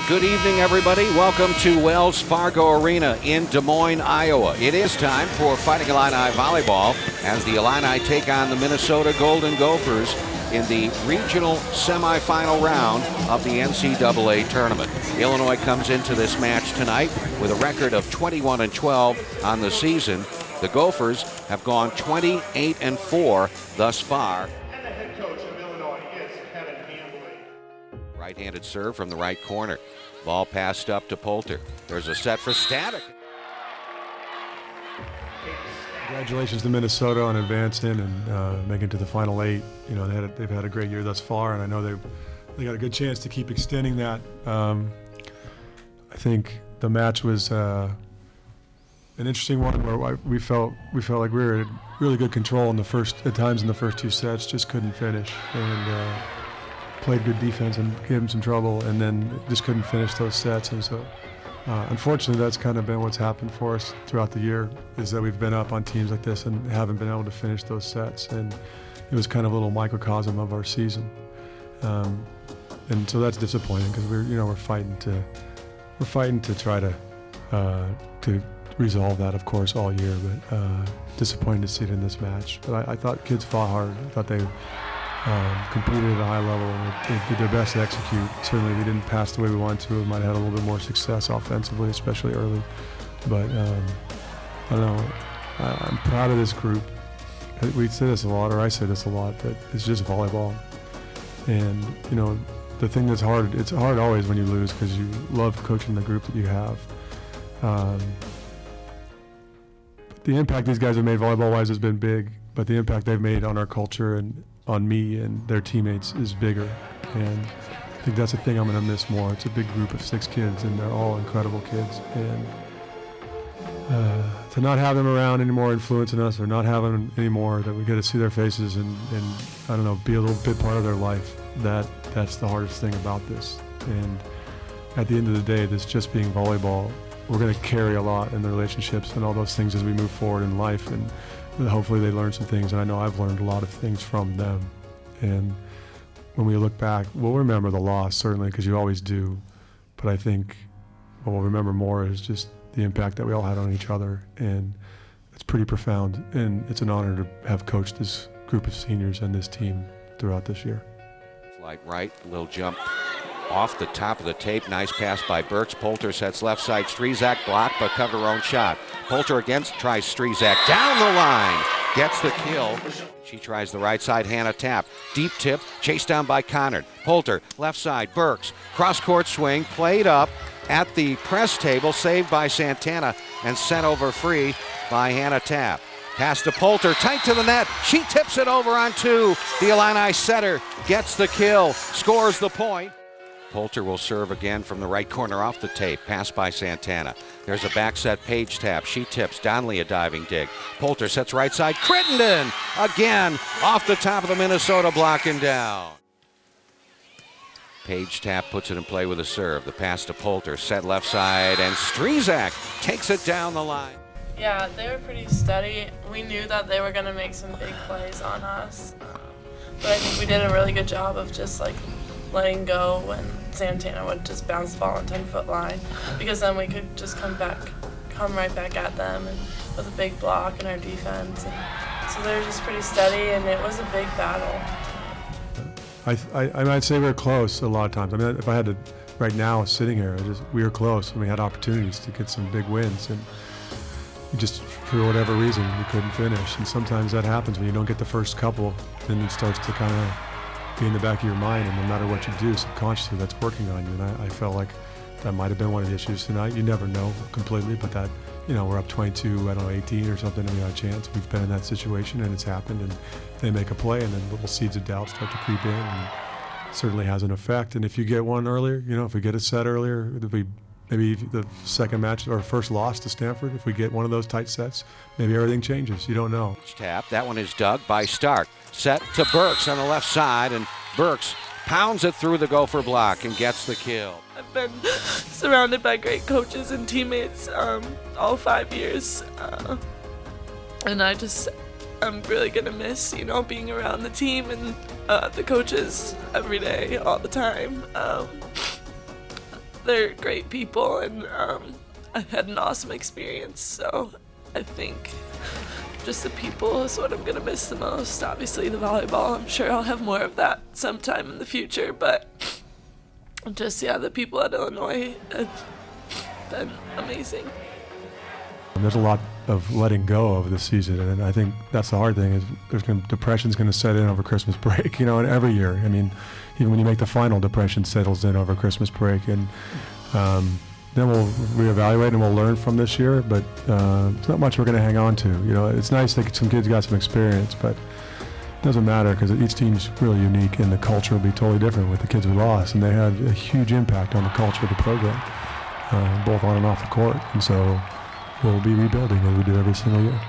Good evening, everybody. Welcome to Wells Fargo Arena in Des Moines, Iowa. It is time for Fighting Illini volleyball as the Illini take on the Minnesota Golden Gophers in the regional semifinal round of the NCAA tournament. Illinois comes into this match tonight with a record of 21-12 on the season. The Gophers have gone 28-4 thus far. And the head coach of Illinois is Hambly. Right-handed serve from the right corner. Ball passed up to Poulter. There's a set for Static. Congratulations to Minnesota on advancing and making it to the Final Eight. You know, they've had a great year thus far, and I know they got a good chance to keep extending that. I think the match was an interesting one where we felt like we were in really good control at times in the first two sets, just couldn't finish, and played good defense and gave them some trouble, and then just couldn't finish those sets. And so unfortunately, that's kind of been what's happened for us throughout the year, is that we've been up on teams like this and haven't been able to finish those sets. And it was kind of a little microcosm of our season. And so that's disappointing, because we're fighting to try to resolve that, of course, all year. But disappointed to see it in this match. But I thought kids fought hard. I thought they competed at a high level, and they did their best to execute. Certainly we didn't pass the way we wanted to. We might have had a little bit more success offensively, especially early. But I don't know, I'm proud of this group. We say this a lot, or I say this a lot, but it's just volleyball. And the thing that's hard, it's hard always when you lose, because you love coaching the group that you have. But the impact these guys have made volleyball-wise has been big, but the impact they've made on our culture and on me and their teammates is bigger. And I think that's the thing I'm going to miss more. It's a big group of 6 kids, and they're all incredible kids. And to not have them around anymore influencing us, or not have them anymore that we get to see their faces and I don't know, be a little bit part of their life, that's the hardest thing about this. And at the end of the day, this just being volleyball, we're going to carry a lot in the relationships and all those things as we move forward in life. And hopefully they learn some things, and I know I've learned a lot of things from them. And when we look back, we'll remember the loss, certainly, because you always do. But I think what we'll remember more is just the impact that we all had on each other, and it's pretty profound. And it's an honor to have coached this group of seniors and this team throughout this year. Slide right, little jump off the top of the tape. Nice pass by Birks. Poulter sets left side. Strizak blocked, but covered her own shot. Poulter again tries Strizak down the line. Gets the kill. She tries the right side. Hannah tap. Deep tip. Chased down by Connard. Poulter left side. Birks. Cross court swing. Played up at the press table. Saved by Santana and sent over free by Hannah Tapp. Pass to Poulter, tight to the net. She tips it over on 2. The Illini setter gets the kill, scores the point. Poulter will serve again from the right corner off the tape. Pass by Santana. There's a back set Page tap. She tips. Donnelly a diving dig. Poulter sets right side. Crittenden again off the top of the Minnesota block and down. Page tap puts it in play with a serve. The pass to Poulter. Set left side, and Strizak takes it down the line. Yeah, they were pretty steady. We knew that they were going to make some big plays on us. But I think we did a really good job of just letting go when Santana would just bounce the ball on 10-foot line, because then we could just come right back at them, and with a big block in our defense. And so they were just pretty steady, and it was a big battle. I might say we were close a lot of times. I mean, if I had to, right now, sitting here, we were close, and we had opportunities to get some big wins, and just for whatever reason, we couldn't finish. And sometimes that happens when you don't get the first couple, then it starts to kind of be in the back of your mind, and no matter what you do, subconsciously that's working on you. And I felt like that might have been one of the issues tonight. You never know completely, but that, we're up 22, 18 or something, and we had a chance. We've been in that situation, and it's happened, and they make a play, and then little seeds of doubt start to creep in, and it certainly has an effect. And if you get one earlier, if we get a set earlier, maybe the second match or first loss to Stanford, if we get one of those tight sets, maybe everything changes. You don't know. Tap. That one is dug by Stark. Set to Birks on the left side, and Birks pounds it through the Gopher block and gets the kill. I've been surrounded by great coaches and teammates all 5 years, and I'm really gonna miss, being around the team and the coaches every day, all the time. they're great people, and I had an awesome experience. So I think just the people is what I'm gonna miss the most. Obviously the volleyball, I'm sure I'll have more of that sometime in the future, but just, yeah, the people at Illinois have been amazing. There's a lot of letting go of this season, and I think that's the hard thing, is depression's going to set in over Christmas break, and every year. I mean, even when you make the final, depression settles in over Christmas break, and then we'll reevaluate and we'll learn from this year, but it's not much we're going to hang on to. It's nice that some kids got some experience, but it doesn't matter because each team's really unique, and the culture will be totally different with the kids we lost, and they had a huge impact on the culture of the program, both on and off the court, and so we'll be rebuilding as we do every single year.